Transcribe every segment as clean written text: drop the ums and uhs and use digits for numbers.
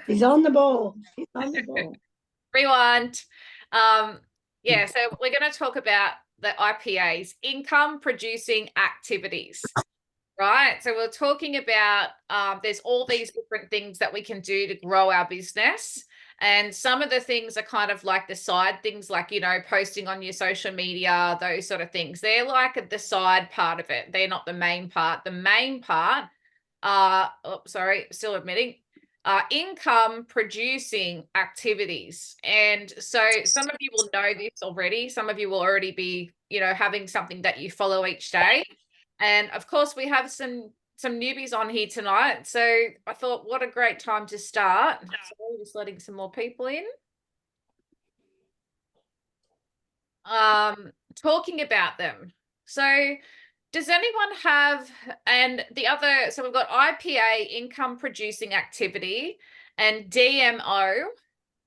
She's on the ball. She's on the ball. Rewind. Yeah, so we're going to talk about the IPAs, income producing activities, right? So we're talking about there's all these different things that we can do to grow our business. And some of the things are kind of like the side things, like, you know, posting on your social media, those sort of things. They're like the side part of it. They're not the main part. The main part, still admitting, income producing activities. And so some of you will know this already. Some of you will already be, you know, having something that you follow each day. And of course, we have some newbies on here tonight. So I thought, what a great time to start. So we're just letting some more people in. Talking about them. So does anyone have, and the other, so we've got IPA, income producing activity, and DMO,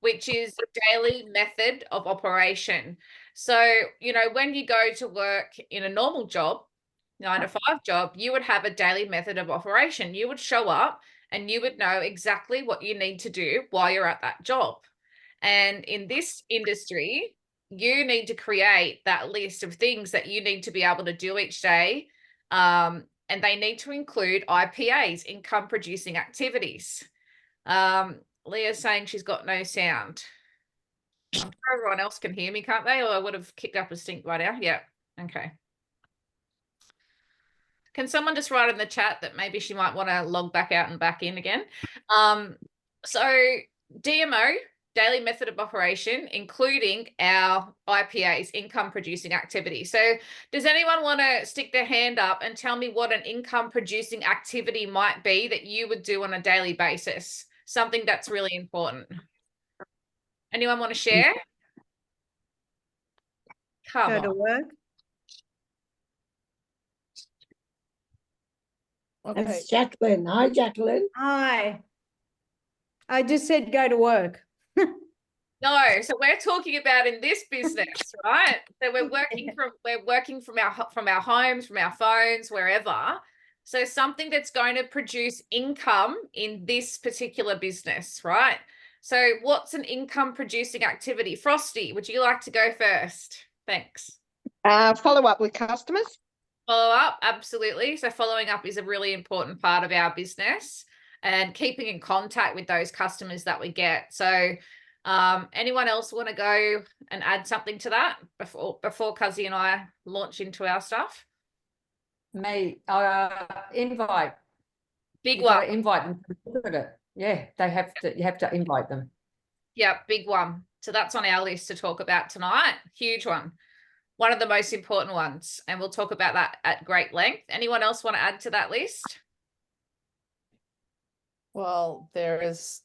which is daily method of operation. So, you know, when you go to work in a normal job, 9-to-5 job, you would have a daily method of operation. You would show up and you would know exactly what you need to do while you're at that job. And in this industry, you need to create that list of things that you need to be able to do each day. And they need to include IPAs, income producing activities. Leah's saying she's got no sound. I'm sure everyone else can hear me, can't they? Or I would have kicked up a stink by now. Yeah. Okay. Can someone just write in the chat that maybe she might want to log back out and back in again? So DMO, daily method of operation, including our IPAs, income producing activity. So does anyone want to stick their hand up and tell me what an income producing activity might be that you would do on a daily basis? Something that's really important. Anyone want to share? Come Go on. to work. Okay. That's Jacqueline. Hi, Jacqueline. Hi. I just said go to work. No, so we're talking about in this business, right? So we're working from our homes, from our phones, wherever. So something that's going to produce income in this particular business, right? So what's an income producing activity? Frosty, would you like to go first? Thanks. Follow up with customers. Follow up, absolutely. So following up is a really important part of our business and keeping in contact with those customers that we get. So anyone else want to go and add something to that before Cuzzy and I launch into our stuff? Me, invite. Big You've one. got to invite them to look at it. Yeah, they have to. You have to invite them. Yeah, big one. So that's on our list to talk about tonight. Huge one. One of the most important ones. And we'll talk about that at great length. Anyone else want to add to that list? Well, there is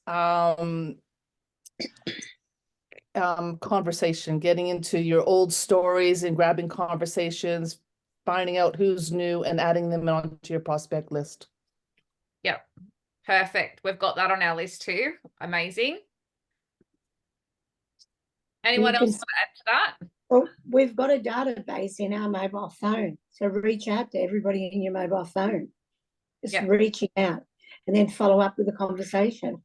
conversation, getting into your old stories and grabbing conversations, finding out who's new and adding them onto your prospect list. Yep. Perfect. We've got that on our list too. Amazing. Anyone else want to add to that? Well, we've got a database in our mobile phone. So reach out to everybody in your mobile phone. Just reaching out and then follow up with a conversation.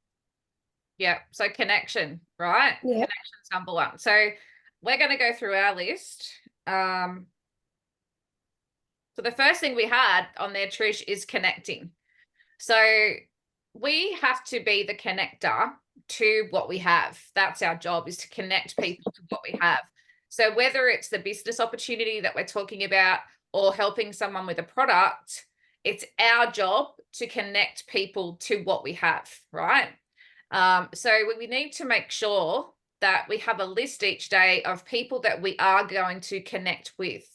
Yeah. So connection, right? Yeah. Connection's number one. So we're going to go through our list. So the first thing we had on there, Trish, is connecting. So we have to be the connector to what we have. That's our job, is to connect people to what we have. So whether it's the business opportunity that we're talking about or helping someone with a product, it's our job to connect people to what we have, right? So we need to make sure that we have a list each day of people that we are going to connect with.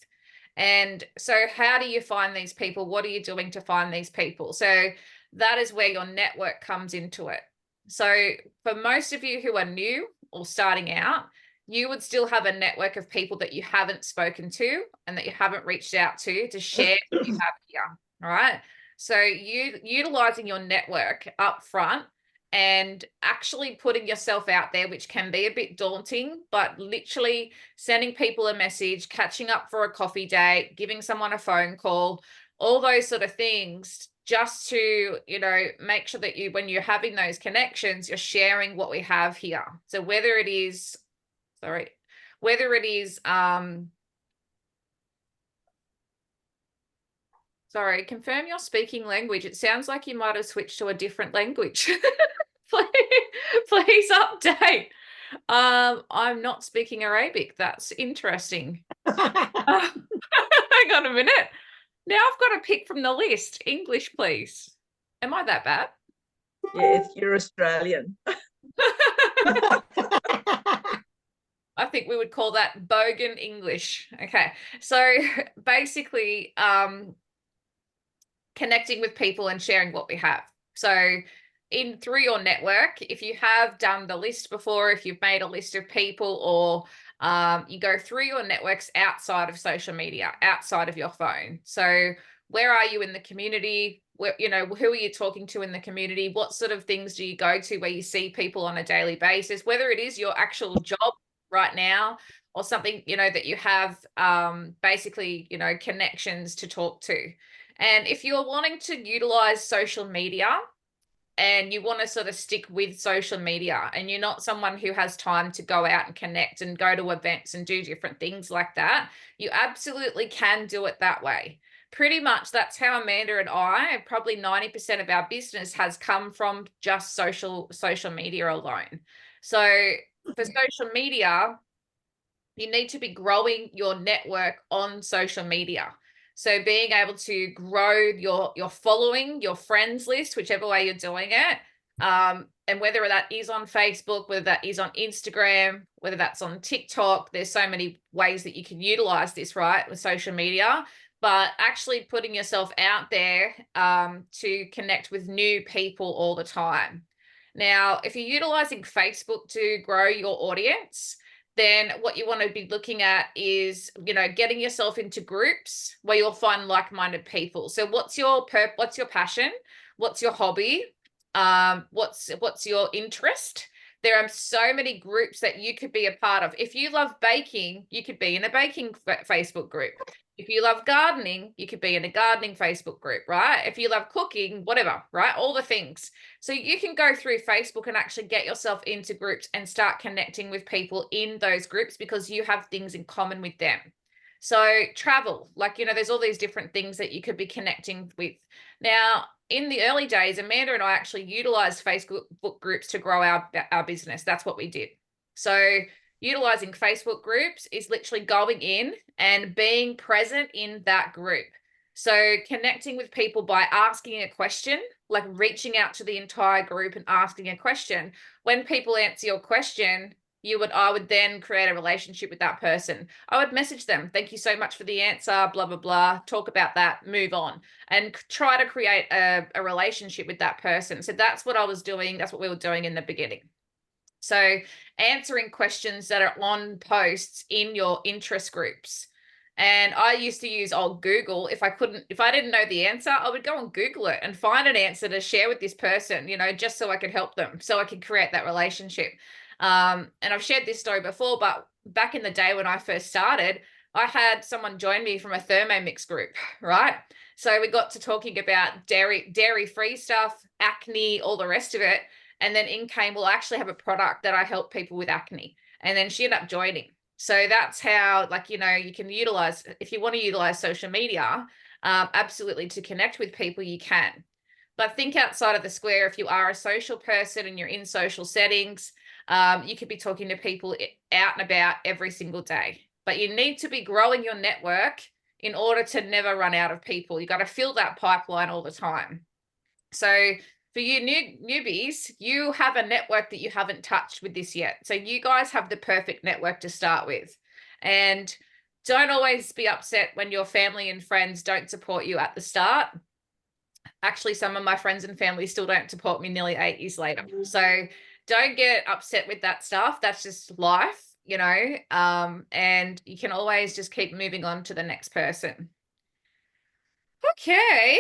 And so how do you find these people? What are you doing to find these people? So that is where your network comes into it. So for most of you who are new or starting out, you would still have a network of people that you haven't spoken to and that you haven't reached out to share what you have here, all right? So you utilizing your network up front and actually putting yourself out there, which can be a bit daunting, but literally sending people a message, catching up for a coffee date, giving someone a phone call, all those sort of things just to, you know, make sure that you, when you're having those connections, you're sharing what we have here. So whether it is, sorry, confirm your speaking language. It sounds like you might have switched to a different language. Please update. I'm not speaking Arabic. That's interesting. Hang on a minute. Now I've got to pick from the list. English, please. Am I that bad? Yes, you're Australian. I think we would call that bogan English. Okay. So basically, connecting with people and sharing what we have. So through your network, if you have done the list before, if you've made a list of people, or you go through your networks outside of social media, outside of your phone. So where are you in the community? Where, you know, who are you talking to in the community? What sort of things do you go to where you see people on a daily basis, whether it is your actual job right now or something, you know, that you have basically, you know, connections to talk to. And if you're wanting to utilize social media and you want to sort of stick with social media and you're not someone who has time to go out and connect and go to events and do different things like that, you absolutely can do it that way. Pretty much that's how Amanda and I, probably 90% of our business has come from just social media alone. So for social media, you need to be growing your network on social media. So being able to grow your following, your friends list, whichever way you're doing it, and whether that is on Facebook, whether that is on Instagram, whether that's on TikTok, there's so many ways that you can utilize this, right, with social media, but actually putting yourself out there to connect with new people all the time. Now, if you're utilizing Facebook to grow your audience, then what you want to be looking at is, you know, getting yourself into groups where you'll find like-minded people. So what's your passion? What's your hobby? What's your interest? There are so many groups that you could be a part of. If you love baking, you could be in a baking Facebook group. If you love gardening, you could be in a gardening Facebook group, right? If you love cooking, whatever, right? All the things. So you can go through Facebook and actually get yourself into groups and start connecting with people in those groups because you have things in common with them. So travel, like, you know, there's all these different things that you could be connecting with. Now, in the early days, Amanda and I actually utilized Facebook groups to grow our business. That's what we did. So utilizing Facebook groups is literally going in and being present in that group. So connecting with people by asking a question, like reaching out to the entire group and asking a question. When people answer your question, I would then create a relationship with that person. I would message them, thank you so much for the answer, blah, blah, blah, talk about that, move on, and try to create a relationship with that person. So that's what I was doing. That's what we were doing in the beginning. So answering questions that are on posts in your interest groups. And I used to use old Google. If I didn't know the answer, I would go and Google it and find an answer to share with this person, you know, just so I could help them, so I could create that relationship. And I've shared this story before, but back in the day when I first started, I had someone join me from a Thermomix group, right? So we got to talking about dairy-free stuff, acne, all the rest of it. And then in came, well, I actually have a product that I help people with acne. And then she ended up joining. So that's how, like, you know, you can utilize, if you want to utilize social media, absolutely, to connect with people, you can. But think outside of the square. If you are a social person and you're in social settings, you could be talking to people out and about every single day. But you need to be growing your network in order to never run out of people. You got to fill that pipeline all the time. So for you newbies, you have a network that you haven't touched with this yet. So you guys have the perfect network to start with. And don't always be upset when your family and friends don't support you at the start. Actually, some of my friends and family still don't support me nearly 8 years later. So don't get upset with that stuff. That's just life, you know, and you can always just keep moving on to the next person. Okay,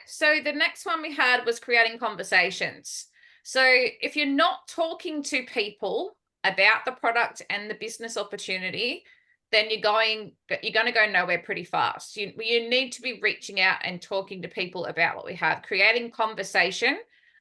so the next one we had was creating conversations. So if you're not talking to people about the product and the business opportunity, then you're going to go nowhere pretty fast. You need to be reaching out and talking to people about what we have, creating conversation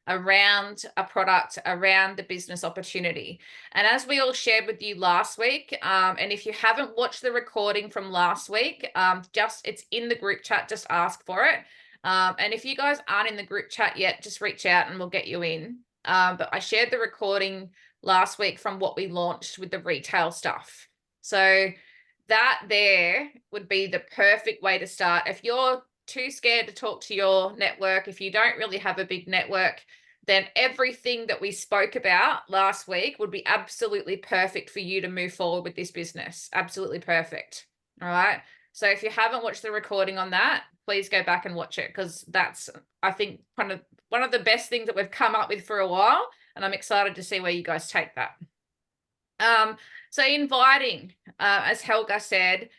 around a product, around the business opportunity. And as we all shared with you last week, and if you haven't watched the recording from last week, it's in the group chat, just ask for it. And if you guys aren't in the group chat yet, just reach out and we'll get you in. But I shared the recording last week from what we launched with the retail stuff. So that there would be the perfect way to start. If you're too scared to talk to your network, if you don't really have a big network, then everything that we spoke about last week would be absolutely perfect for you to move forward with this business. Absolutely perfect. All right. So if you haven't watched the recording on that, please go back and watch it, because that's, I think, one of the best things that we've come up with for a while, and I'm excited to see where you guys take that. So inviting, as Helga said,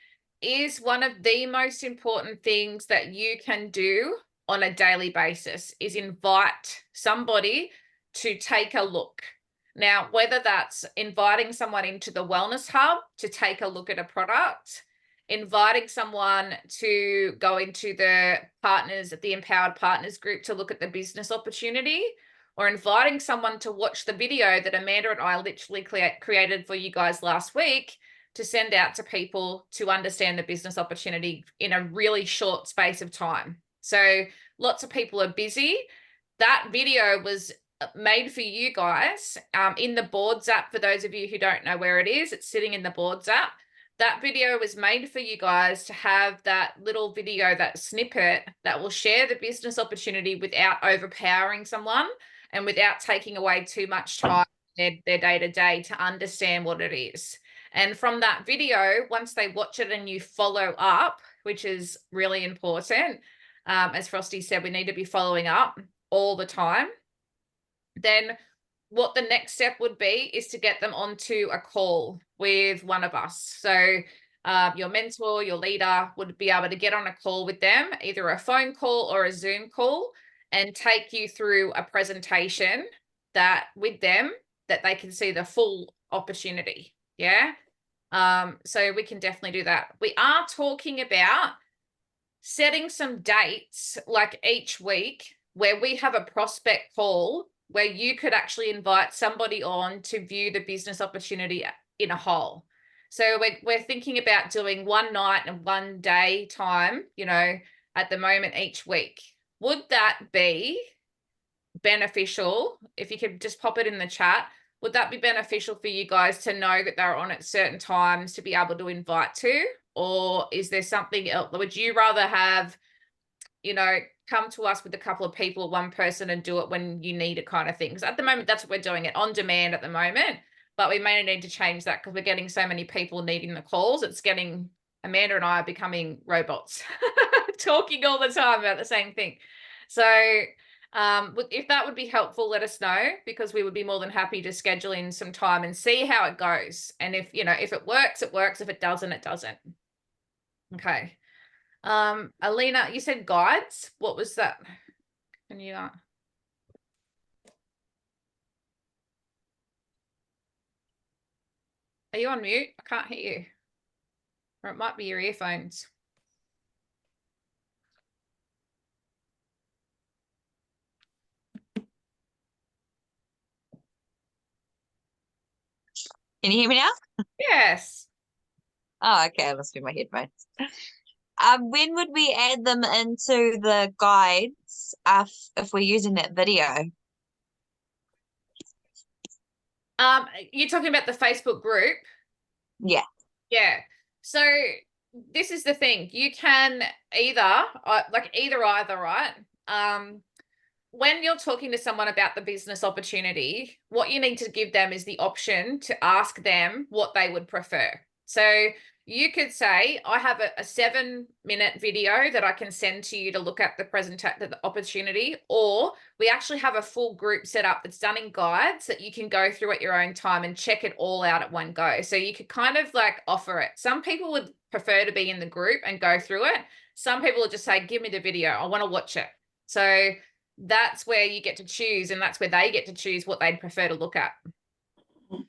is one of the most important things that you can do on a daily basis, is invite somebody to take a look. Now, whether that's inviting someone into the Wellness Hub to take a look at a product, inviting someone to go into the Empowered Partners group to look at the business opportunity, or inviting someone to watch the video that Amanda and I literally created for you guys last week to send out to people to understand the business opportunity in a really short space of time. So lots of people are busy. That video was made for you guys in the Boards app. For those of you who don't know where it is, it's sitting in the Boards app. That video was made for you guys to have that little video, that snippet that will share the business opportunity without overpowering someone and without taking away too much time in their day-to-day to understand what it is. And from that video, once they watch it and you follow up, which is really important, as Frosty said, we need to be following up all the time. Then what the next step would be is to get them onto a call with one of us. So your mentor, your leader would be able to get on a call with them, either a phone call or a Zoom call, and take you through a presentation that with them that they can see the full opportunity. Yeah. So we can definitely do that. We are talking about setting some dates like each week where we have a prospect call where you could actually invite somebody on to view the business opportunity in a whole. So we're thinking about doing one night and one day time, at the moment each week. Would that be beneficial? If you could just pop it in the chat, would that be beneficial for you guys to know that they're on at certain times to be able to invite to? Or is there something else? Would you rather have, come to us with a couple of people, one person, and do it when you need it kind of thing? Because at the moment, that's what we're doing, it on demand at the moment. But we may need to change that because we're getting so many people needing the calls. It's getting, Amanda and I are becoming robots talking all the time about the same thing. So if that would be helpful, let us know, because we would be more than happy to schedule in some time and see how it goes. And if it works, it works. If it doesn't, it doesn't. Okay. Alina, you said guides. What was that? Can you are you on mute? I can't hear you. Or it might be your earphones. Can you hear me now? Yes. Oh, okay. I must be my headphones. When would we add them into the guides if we're using that video? You're talking about the Facebook group? Yeah. Yeah. So this is the thing. You can either, right? When you're talking to someone about the business opportunity, what you need to give them is the option to ask them what they would prefer. So you could say, I have a 7-minute video that I can send to you to look at the opportunity, or we actually have a full group set up that's done in guides that you can go through at your own time and check it all out at one go. So you could kind of like offer it. Some people would prefer to be in the group and go through it. Some people would just say, give me the video. I want to watch it. So that's where you get to choose, and that's where they get to choose what they'd prefer to look at.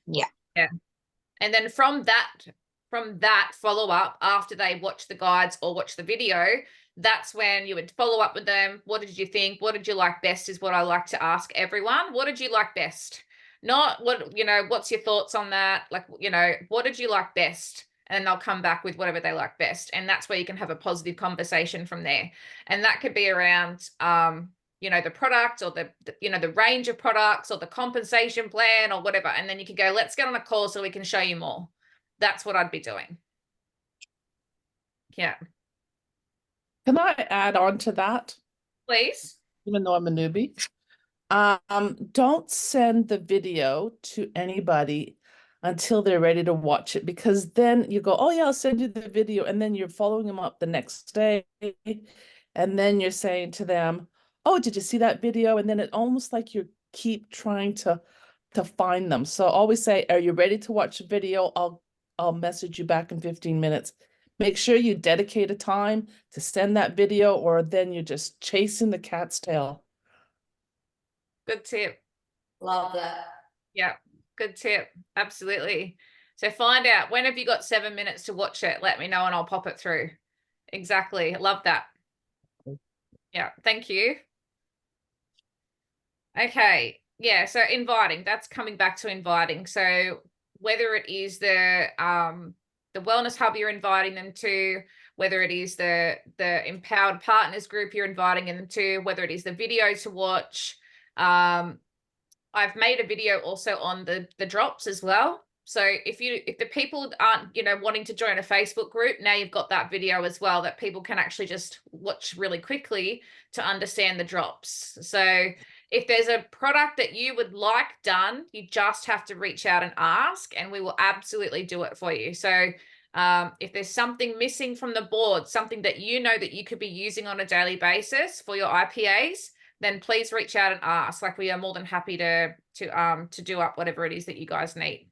Yeah. Yeah. And then from that from that follow up after they watch the guides or watch the video, that's when you would follow up with them. What did you think? What did you like best is what I like to ask everyone. What did you like best? Not what, what's your thoughts on that? Like, what did you like best? And they'll come back with whatever they like best. And that's where you can have a positive conversation from there. And that could be around, the product or the range of products or the compensation plan or whatever. And then you can go, let's get on a call so we can show you more. That's what I'd be doing. Yeah. Can I add on to that? Please. Even though I'm a newbie. Don't send the video to anybody until they're ready to watch it, because then you go, oh yeah, I'll send you the video. And then you're following them up the next day. And then you're saying to them, oh, did you see that video? And then it almost like you keep trying to find them. So always say, are you ready to watch the video? I'll message you back in 15 minutes. Make sure you dedicate a time to send that video, or then you're just chasing the cat's tail. Good tip. Love that. Yeah, good tip. Absolutely. So find out, when have you got 7 minutes to watch it? Let me know and I'll pop it through. Exactly. Love that. Yeah, thank you. Okay. Yeah, so inviting, that's coming back to inviting. So whether it is the wellness hub you're inviting them to, whether it is the empowered partners group you're inviting them to, whether it is the video to watch. I've made a video also on the drops as well. So if the people aren't, wanting to join a Facebook group, now you've got that video as well that people can actually just watch really quickly to understand the drops. So if there's a product that you would like done, you just have to reach out and ask, and we will absolutely do it for you. So if there's something missing from the board, something that that you could be using on a daily basis for your IPAs, then please reach out and ask. Like, we are more than happy to do up whatever it is that you guys need.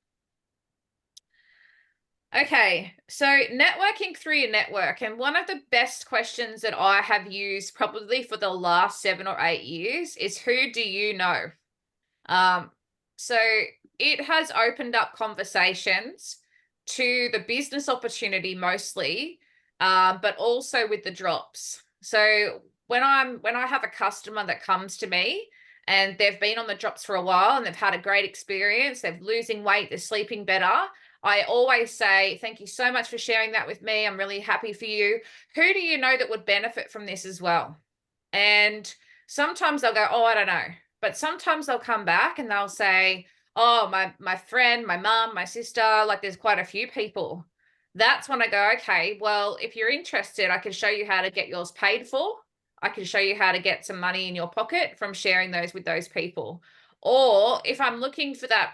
Okay, so networking through your network. And one of the best questions that I have used probably for the last 7 or 8 years is, who do you know? So it has opened up conversations to the business opportunity mostly, but also with the drops. So when I have a customer that comes to me and they've been on the drops for a while and they've had a great experience, they're losing weight, they're sleeping better, I always say, thank you so much for sharing that with me. I'm really happy for you. Who do you know that would benefit from this as well? And sometimes they'll go, oh, I don't know. But sometimes they'll come back and they'll say, oh, my friend, my mum, my sister, like there's quite a few people. That's when I go, okay, well, if you're interested, I can show you how to get yours paid for. I can show you how to get some money in your pocket from sharing those with those people. Or if I'm looking for that,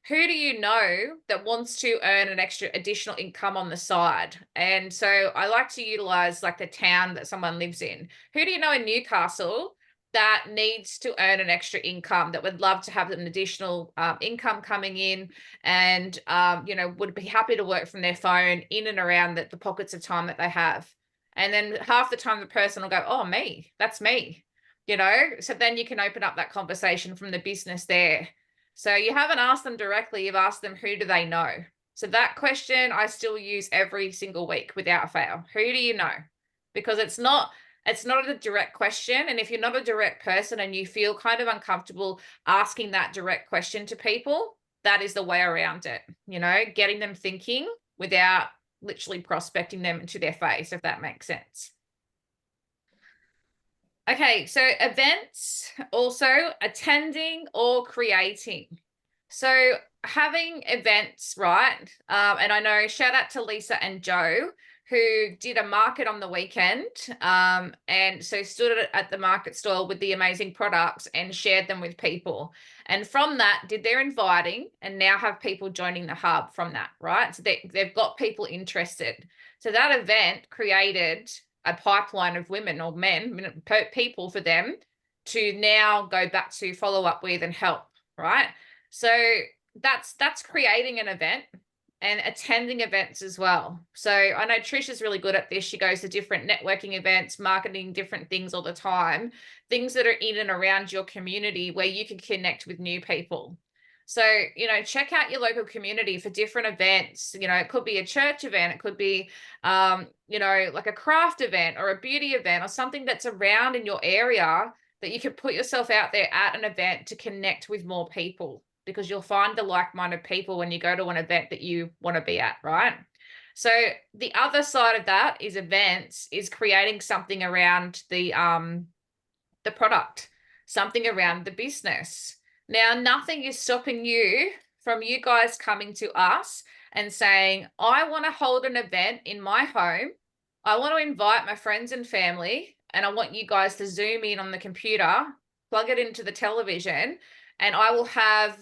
who do you know that wants to earn an extra additional income on the side? And so I like to utilize like the town that someone lives in. Who do you know in Newcastle that needs to earn an extra income, that would love to have an additional income coming in, and would be happy to work from their phone in and around the pockets of time that they have? And then half the time the person will go, oh, me, that's me, so then you can open up that conversation from the business there. So you haven't asked them directly, you've asked them, who do they know? So that question I still use every single week without fail. Who do you know? Because it's not a direct question. And if you're not a direct person and you feel kind of uncomfortable asking that direct question to people, that is the way around it, getting them thinking without literally prospecting them into their face, if that makes sense. Okay, so events, also attending or creating. So having events, right? And I know, shout out to Lisa and Joe, who did a market on the weekend, and so stood at the market stall with the amazing products and shared them with people. And from that, did their inviting and now have people joining the hub from that, right? So they've got people interested. So that event created a pipeline of women or men, people for them to now go back to follow up with and help, right? So that's creating an event and attending events as well. So I know Trish is really good at this. She goes to different networking events, marketing different things all the time, things that are in and around your community where you can connect with new people. So, you know, check out your local community for different events. You know, it could be a church event, it could be, you know, like a craft event or a beauty event or something that's around in your area that you can put yourself out there at an event to connect with more people, because you'll find the like-minded people when you go to an event that you want to be at, right? So the other side of that is events, is creating something around the product, something around the business. Now, nothing is stopping you from you guys coming to us and saying, I want to hold an event in my home. I want to invite my friends and family, and I want you guys to zoom in on the computer, plug it into the television, and I will have,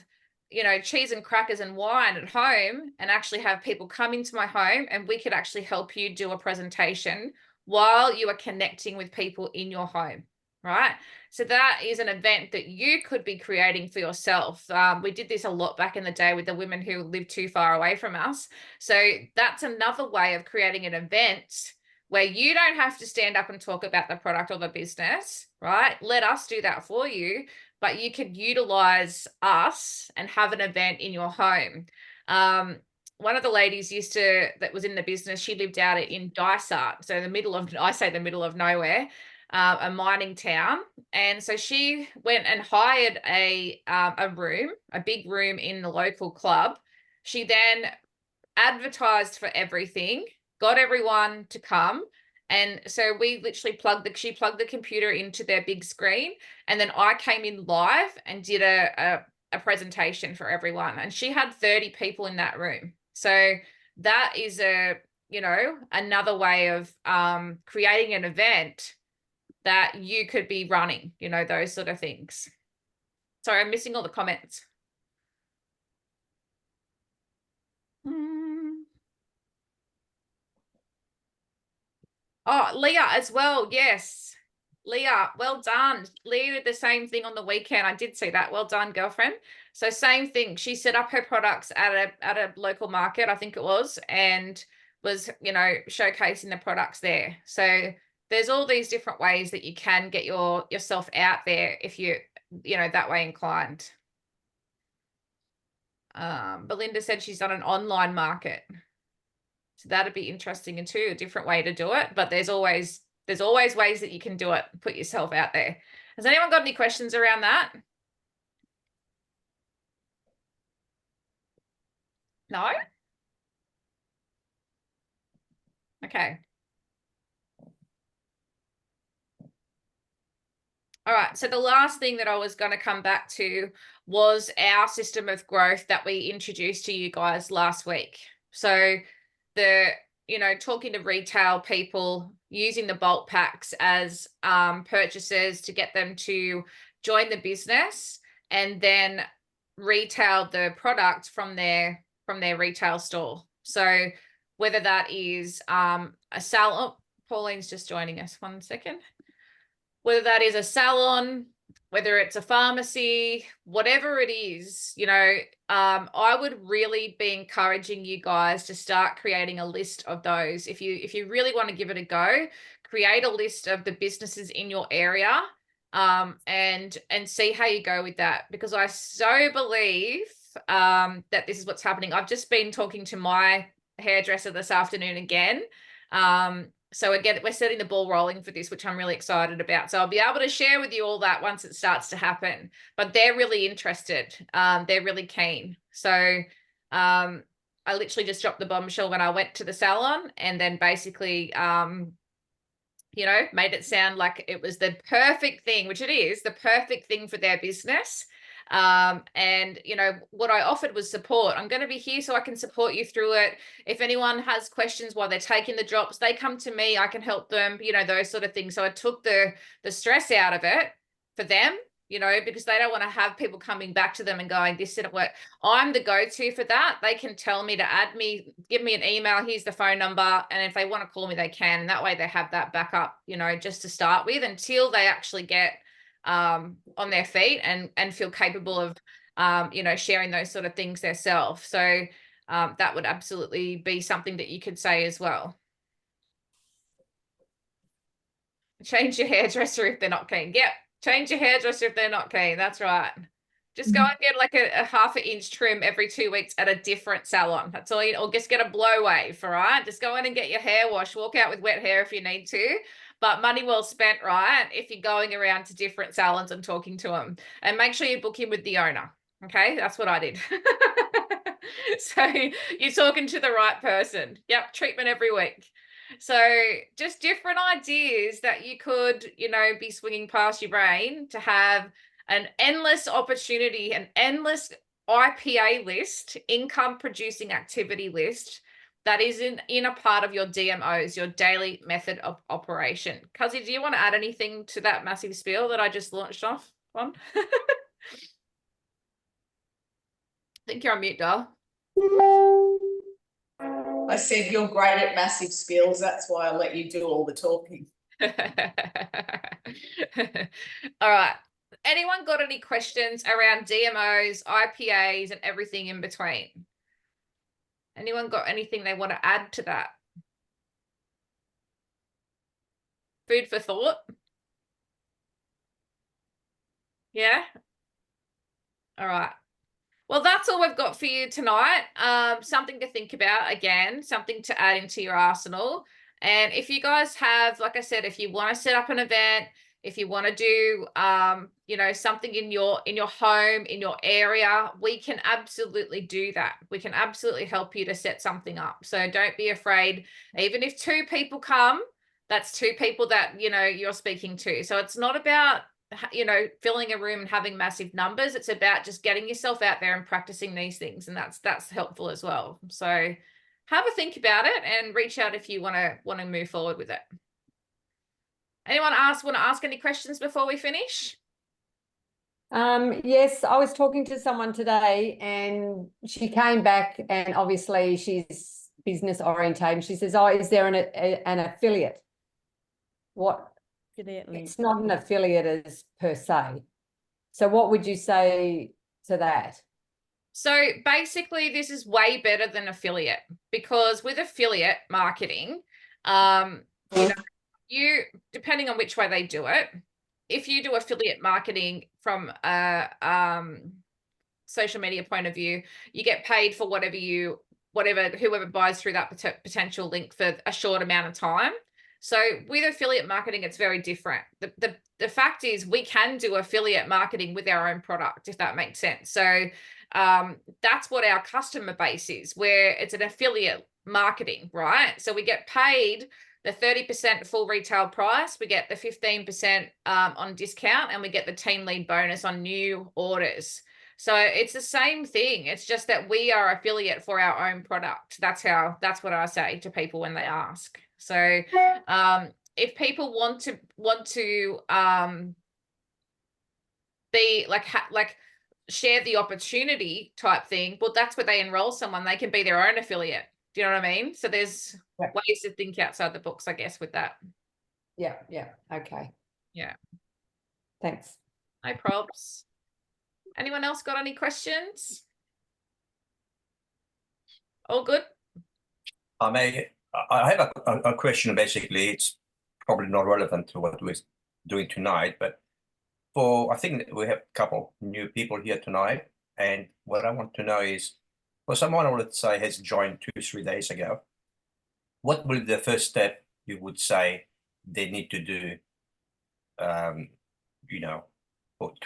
you know, cheese and crackers and wine at home, and actually have people come into my home, and we could actually help you do a presentation while you are connecting with people in your home, right? So that is an event that you could be creating for yourself. We did this a lot back in the day with the women who live too far away from us. So that's another way of creating an event where you don't have to stand up and talk about the product or the business, right? Let us do that for you, but you could utilize us and have an event in your home. One of the ladies that was in the business, she lived out in Dysart, so the middle of nowhere, a mining town. And so she went and hired a big room in the local club. She then advertised for everything, got everyone to come. And so we literally she plugged the computer into their big screen, and then I came in live and did a presentation for everyone. And she had 30 people in that room. So that is another way of creating an event that you could be running, you know, those sort of things. Sorry, I'm missing all the comments. Oh, Leah as well. Yes. Leah, well done. Leah did the same thing on the weekend. I did see that. Well done, girlfriend. So same thing. She set up her products at a local market, I think it was, and was, you know, showcasing the products there. So there's all these different ways that you can get yourself out there if you know, that way inclined. Belinda said she's done an online market. So that'd be interesting and too, a different way to do it. But there's always ways that you can do it, put yourself out there. Has anyone got any questions around that? No? Okay. All right, so the last thing that I was going to come back to was our system of growth that we introduced to you guys last week. So talking to retail people, using the bulk packs as purchasers to get them to join the business, and then retail the product from their retail store. So whether that is a salon, Pauline's just joining us, 1 second. Whether that is a salon, whether it's a pharmacy, whatever it is, you know, I would really be encouraging you guys to start creating a list of those. If you really want to give it a go, create a list of the businesses in your area, and see how you go with that, because I so believe that this is what's happening. I've just been talking to my hairdresser this afternoon again. So again, we're setting the ball rolling for this, which I'm really excited about. So I'll be able to share with you all that once it starts to happen. But they're really interested. They're really keen. So I literally just dropped the bombshell when I went to the salon, and then basically, made it sound like it was the perfect thing, which it is, the perfect thing for their business. And what I offered was support. I'm going to be here so I can support you through it. If anyone has questions while they're taking the drops, they come to me, I can help them, those sort of things. So I took the stress out of it for them, because they don't want to have people coming back to them and going, this didn't work. I'm the go-to for that. They can tell me to add me, give me an email, here's the phone number, and if they want to call me, they can. And that way they have that backup, just to start with, until they actually get on their feet and feel capable of sharing those sort of things themselves. So that would absolutely be something that you could say as well. Change your hairdresser if they're not keen. Yep, change your hairdresser if they're not keen. That's right. Just go and get like a half an inch trim every 2 weeks at a different salon. That's all you, or just get a blow wave, all right? Just go in and get your hair washed. Walk out with wet hair if you need to, but money well spent, right? If you're going around to different salons and talking to them, and make sure you book in with the owner. Okay, that's what I did. So you're talking to the right person. Yep, treatment every week. So just different ideas that you could, you know, be swinging past your brain to have an endless opportunity, an endless IPA list, income producing activity list, that is in a part of your DMOs, your daily method of operation. Cuzzy, do you want to add anything to that massive spiel that I just launched off on? I think you're on mute, doll. I said you're great at massive skills. That's why I let you do all the talking. All right. Anyone got any questions around DMOs, IPAs, and everything in between? Anyone got anything they want to add to that? Food for thought? Yeah? All right. Well, that's all we've got for you tonight. Something to think about, again, something to add into your arsenal. And if you guys have, like I said, if you want to set up an event, if you want to do, you know, something in your home, in your area, we can absolutely do that. We can absolutely help you to set something up. So don't be afraid. Even if 2 people come, that's 2 people that, you know, you're speaking to. So it's not about, you know, filling a room and having massive numbers. It's about just getting yourself out there and practicing these things, and that's helpful as well. So have a think about it and reach out if you want to move forward with it. Anyone want to ask any questions before we finish? Yes, I was talking to someone today and she came back, and obviously she's business orientated. She says, "Oh, is there an affiliate?" What? Affiliate link. It's not an affiliate as per se. So what would you say to that? So basically, this is way better than affiliate, because with affiliate marketing, you know, you, depending on which way they do it, if you do affiliate marketing from a social media point of view, you get paid for whoever buys through that potential link for a short amount of time. So with affiliate marketing, it's very different. The fact is, we can do affiliate marketing with our own product, if that makes sense. So that's what our customer base is, where it's an affiliate marketing, right? So we get paid the 30% full retail price, we get the 15% on discount, and we get the team lead bonus on new orders. So it's the same thing. It's just that we are affiliate for our own product. That's what I say to people when they ask. So if people want to be like share the opportunity type thing, well, that's where they enroll someone. They can be their own affiliate. Do you know what I mean? So there's ways to think outside the box, I guess, with that. Yeah. Okay. Yeah. Thanks. No probs. Anyone else got any questions? All good? I have a question. Basically, it's probably not relevant to what we're doing tonight, but I think we have a couple new people here tonight, and what I want to know is, for someone, let's say, has joined 2-3 days ago, what will be the first step you would say they need to do, you know,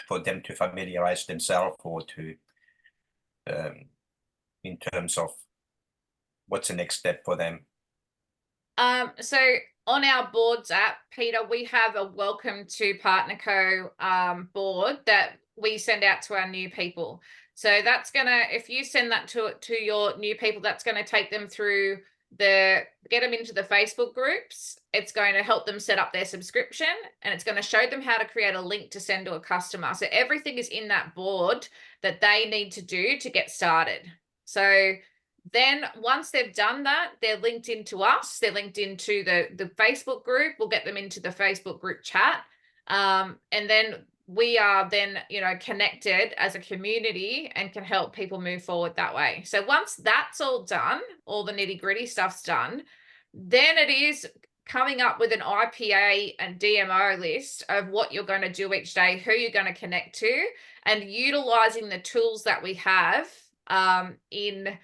for them to familiarize themselves, or to, in terms of what's the next step for them? So on our boards app, Peter, we have a welcome to PartnerCo board that we send out to our new people. So that's gonna, if you send that to your new people, that's gonna take them through get them into the Facebook groups. It's going to help them set up their subscription, and it's going to show them how to create a link to send to a customer. So everything is in that board that they need to do to get started. So then once they've done that, they're linked into us. They're linked into the Facebook group. We'll get them into the Facebook group chat. And then we are then, you know, connected as a community and can help people move forward that way. So once that's all done, all the nitty gritty stuff's done, then it is coming up with an IPA and DMO list of what you're going to do each day, who you're going to connect to, and utilizing the tools that we have in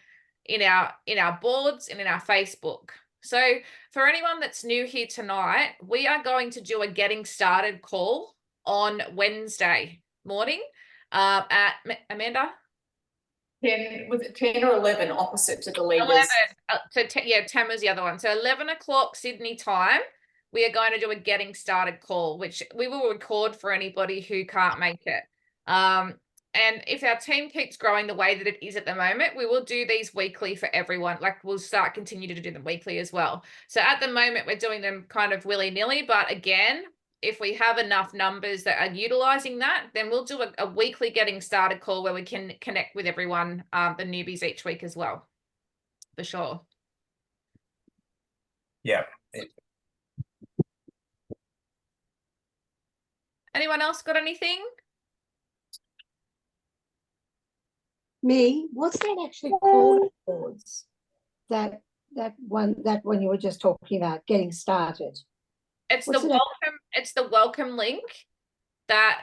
our boards and in our Facebook. So for anyone that's new here tonight, we are going to do a getting started call on Wednesday morning at Amanda. 10, was it 10 or 11 opposite to the leaders? 11. 10 was the other one. So 11 o'clock Sydney time, we are going to do a getting started call, which we will record for anybody who can't make it. And if our team keeps growing the way that it is at the moment, we will do these weekly for everyone. Like we'll continue to do them weekly as well. So at the moment, we're doing them kind of willy-nilly. But again, if we have enough numbers that are utilizing that, then we'll do a weekly getting started call where we can connect with everyone, the newbies each week as well, for sure. Yeah. Anyone else got anything? Me, what's that actually called? Boards? That one you were just talking about, getting started. It's What's the it welcome. It's the welcome link.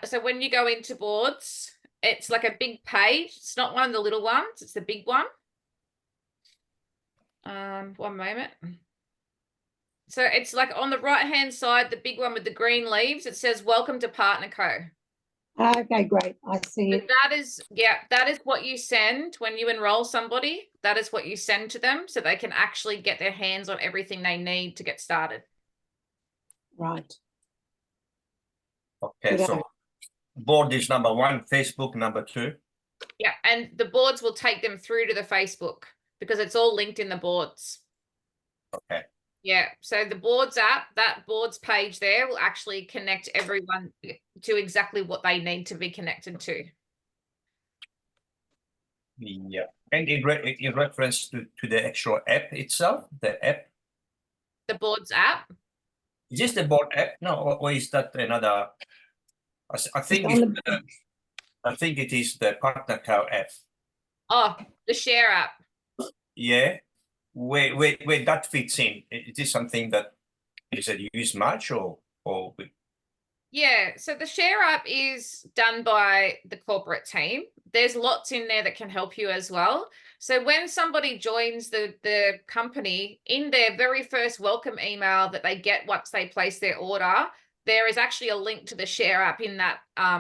So when you go into boards, it's like a big page. It's not one of the little ones. It's the big one. One moment. So it's like on the right-hand side, the big one with the green leaves. It says "Welcome to Partner Co." Okay, great. I see So it. that is what you send when you enroll somebody. That is what you send to them, so they can actually get their hands on everything they need to get started. Right. Okay, Good so board is number 1, Facebook number 2. Yeah, and the boards will take them through to the Facebook because it's all linked in the boards. Okay. Yeah, so the boards app, that boards page there will actually connect everyone to exactly what they need to be connected to. Yeah, and in reference to the actual app itself, the app. The boards app. Is this the board app? No, or is that another? I think I think it is the Partner Co app. Oh, the share app. Yeah, where that fits in. Is this something that is it used much or? Yeah, so the share app is done by the corporate team. There's lots in there that can help you as well. So when somebody joins the company, in their very first welcome email that they get once they place their order, there is actually a link to the share app in that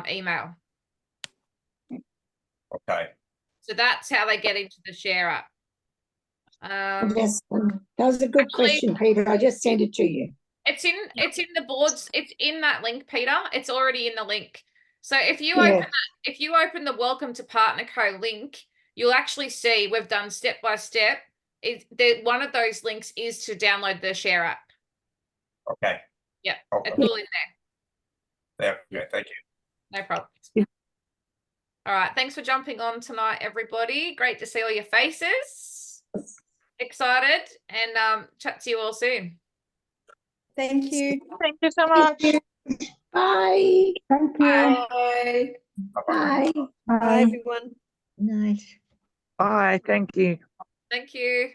email. Okay. So that's how they get into the share app. Yes, that was a good question, Peter. I just sent it to you. It's in the boards. It's in that link, Peter. It's already in the link. So if you open the Welcome to Partner Co link, you'll actually see we've done step by step. One of those links is to download the share app. Okay. Yeah, okay. it's all in there. Yeah, thank you. No problem. All right, thanks for jumping on tonight, everybody. Great to see all your faces. Excited, and chat to you all soon. Thank you. Thank you so much. Bye. Thank you. Bye. Bye. Bye, everyone. Night. Bye, thank you. Thank you.